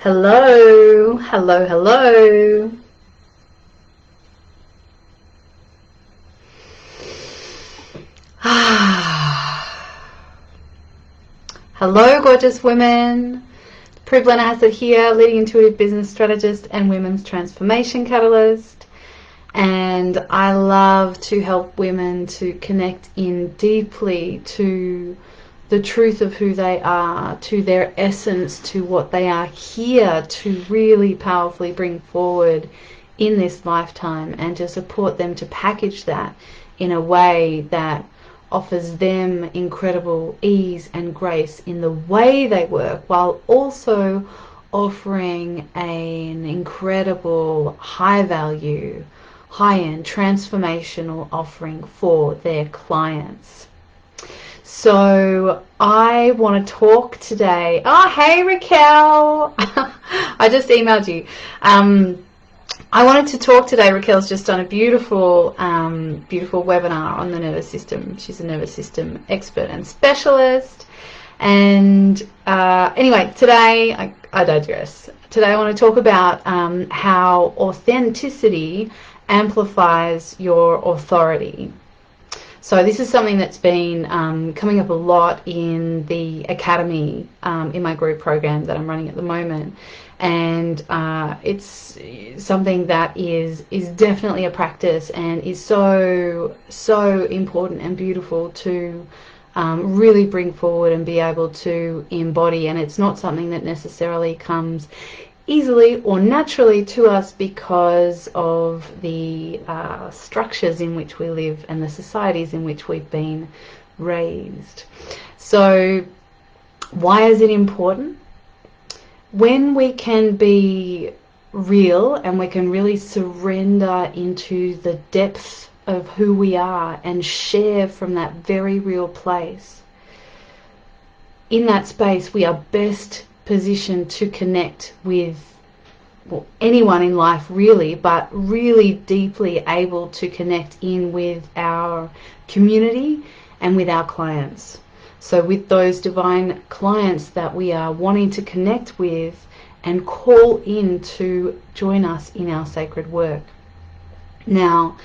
Hello, hello, hello. Hello, gorgeous women. Privlin Asset here, leading intuitive business strategist and women's transformation catalyst. And I love to help women to connect in deeply to the truth of who they are, to their essence, to what they are here to really powerfully bring forward in this lifetime, and to support them to package that in a way that offers them incredible ease and grace in the way they work, while also offering an incredible high value, high-end transformational offering for their clients. So I want to talk today. Oh, hey Raquel. I just emailed you. I wanted to talk today. Raquel's just done a beautiful webinar on the nervous system. She's a nervous system expert and specialist. And anyway, today, I digress. Today I want to talk about how authenticity amplifies your authority. So this is something that's been coming up a lot in the academy, in my group program that I'm running at the moment. And it's something that is definitely a practice and is so important and beautiful to really bring forward and be able to embody. And it's not something that necessarily comes easily or naturally to us because of the structures in which we live and the societies in which we've been raised. So why is it important? When we can be real and we can really surrender into the depth of who we are and share from that very real place, in that space we are best positioned to connect with, well, anyone in life really, but really deeply able to connect in with our community and with our clients. So with those divine clients that we are wanting to connect with and call in to join us in our sacred work. Now,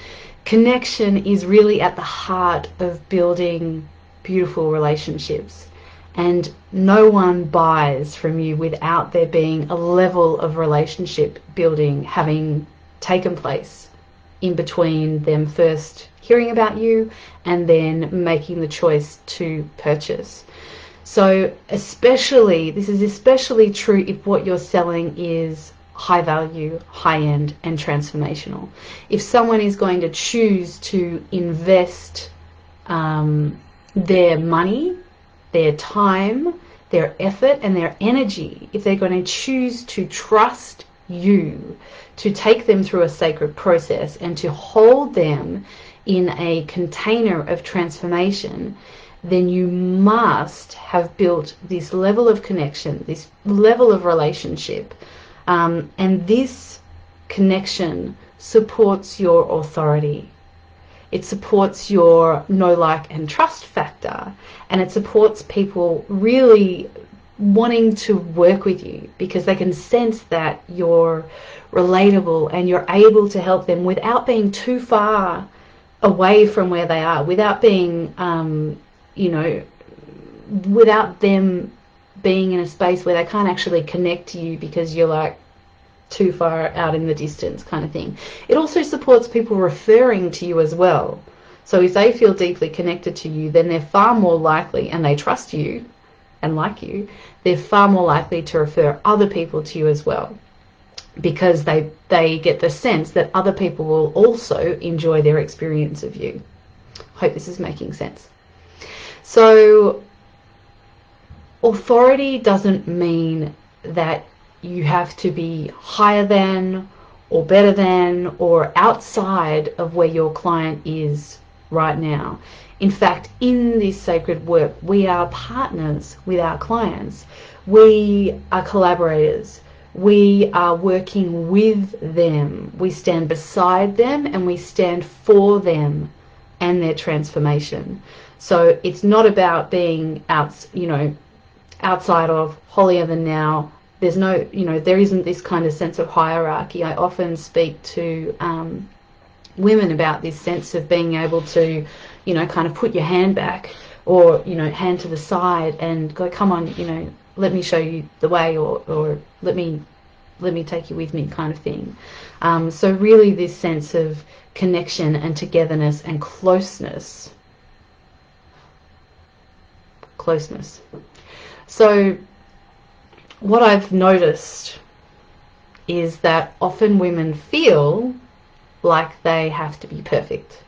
connection is really at the heart of building beautiful relationships. And no one buys from you without there being a level of relationship building having taken place in between them first hearing about you and then making the choice to purchase. So this is especially true if what you're selling is high value, high end, and transformational. If someone is going to choose to invest their money, their time, their effort, and their energy, if they're going to choose to trust you to take them through a sacred process and to hold them in a container of transformation, then you must have built this level of connection, this level of relationship, and this connection supports your authority. It supports your know, like, and trust factor, and it supports people really wanting to work with you because they can sense that you're relatable and you're able to help them without being too far away from where they are, without being, without them being in a space where they can't actually connect to you because you're like too far out in the distance kind of thing. It also supports people referring to you as well. So if they feel deeply connected to you, then they're far more likely, and they trust you and like you, they're far more likely to refer other people to you as well, because they get the sense that other people will also enjoy their experience of you. Hope this is making sense. So authority doesn't mean that you have to be higher than or better than or outside of where your client is right now. In fact, in this sacred work, we are partners with our clients. We are collaborators. We are working with them. We stand beside them and we stand for them and their transformation. So it's not about being outside of, holier than now, There's no, there isn't this kind of sense of hierarchy. I often speak to women about this sense of being able to, kind of put your hand back, or, hand to the side and go, come on, let me show you the way, or let me take you with me, kind of thing. So really this sense of connection and togetherness and closeness. So what I've noticed is that often women feel like they have to be perfect,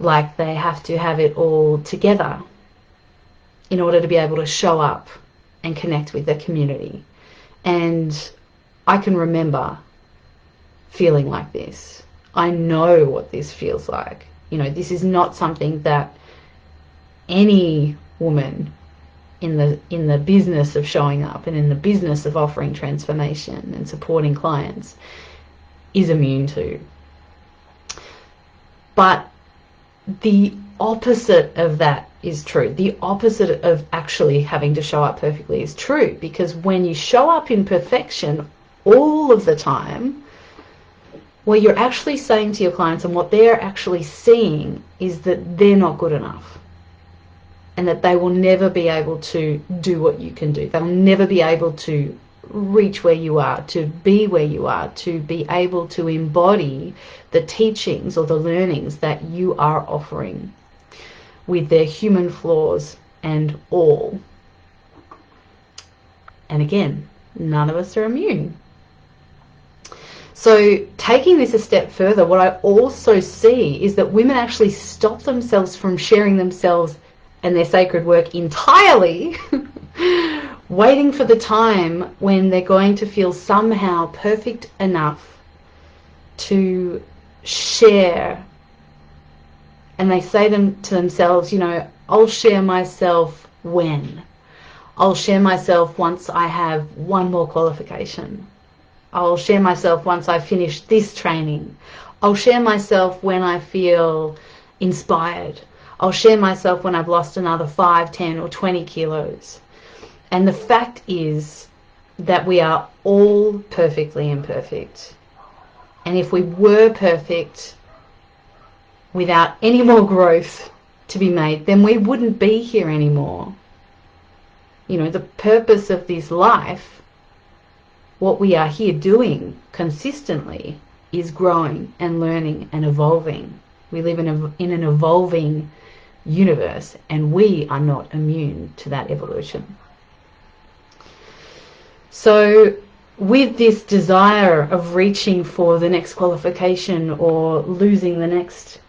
like they have to have it all together in order to be able to show up and connect with their community. And I can remember feeling like this. I know what this feels like. This is not something that any woman in the business of showing up and in the business of offering transformation and supporting clients is immune to. But the opposite of that is true. The opposite of actually having to show up perfectly is true, because when you show up in perfection all of the time, what you're actually saying to your clients and what they're actually seeing is that they're not good enough, and that they will never be able to do what you can do. They'll never be able to reach where you are, to be where you are, to be able to embody the teachings or the learnings that you are offering, with their human flaws and all. And again, none of us are immune. So taking this a step further, what I also see is that women actually stop themselves from sharing themselves and their sacred work entirely, waiting for the time when they're going to feel somehow perfect enough to share. And they say to themselves, I'll share myself when? I'll share myself once I have one more qualification. I'll share myself once I finish this training. I'll share myself when I feel inspired. I'll share myself when I've lost another 5, 10 or 20 kilos. And the fact is that we are all perfectly imperfect. And if we were perfect without any more growth to be made, then we wouldn't be here anymore. The purpose of this life, what we are here doing consistently, is growing and learning and evolving. We live in an evolving universe, and we are not immune to that evolution. So with this desire of reaching for the next qualification, or losing the next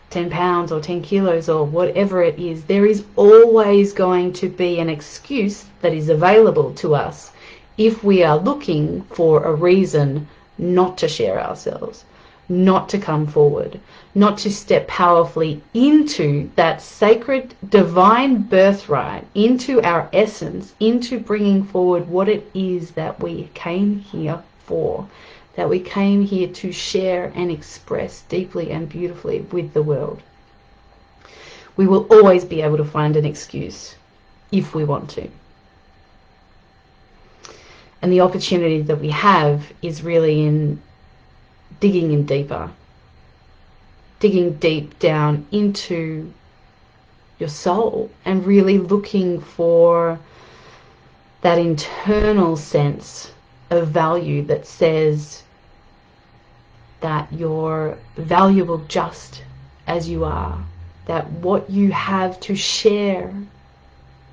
10 pounds or 10 kilos or whatever it is, there is always going to be an excuse that is available to us if we are looking for a reason not to share ourselves, not to come forward, not to step powerfully into that sacred divine birthright, into our essence, into bringing forward what it is that we came here for, that we came here to share and express deeply and beautifully with the world. We will always be able to find an excuse if we want to. And the opportunity that we have is really in digging in deeper, digging deep down into your soul and really looking for that internal sense of value that says that you're valuable just as you are, that what you have to share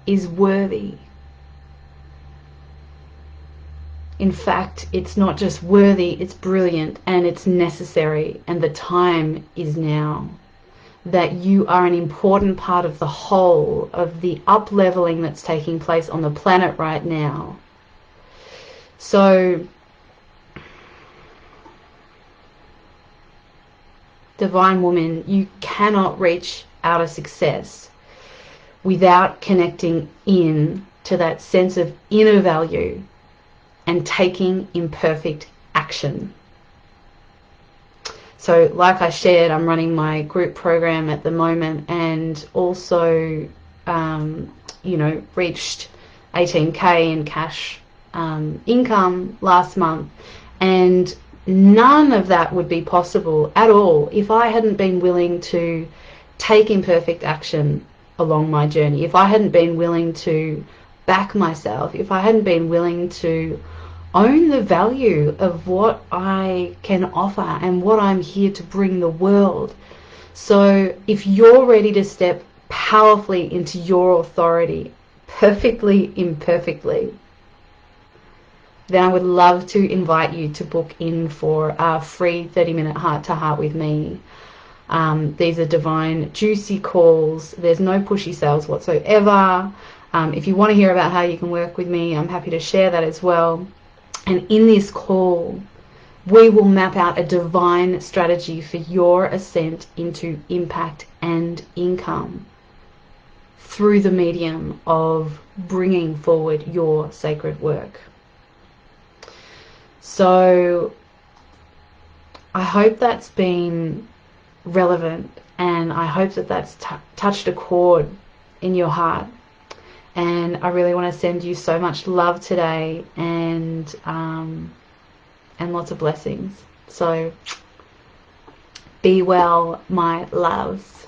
is worthy. In fact, it's not just worthy, it's brilliant and it's necessary, and the time is now. That you are an important part of the whole of the up-leveling that's taking place on the planet right now. So, divine woman, you cannot reach outer success without connecting in to that sense of inner value and taking imperfect action. So like I shared, I'm running my group program at the moment, and also reached 18K in cash income last month, and none of that would be possible at all if I hadn't been willing to take imperfect action along my journey, if I hadn't been willing to back myself, if I hadn't been willing to own the value of what I can offer and what I'm here to bring the world. So if you're ready to step powerfully into your authority, perfectly imperfectly, then I would love to invite you to book in for a free 30-minute heart-to-heart with me. These are divine, juicy calls. There's no pushy sales whatsoever. If you want to hear about how you can work with me, I'm happy to share that as well. And in this call, we will map out a divine strategy for your ascent into impact and income through the medium of bringing forward your sacred work. So I hope that's been relevant, and I hope that that's touched a chord in your heart. And I really want to send you so much love today, and lots of blessings. So be well, my loves.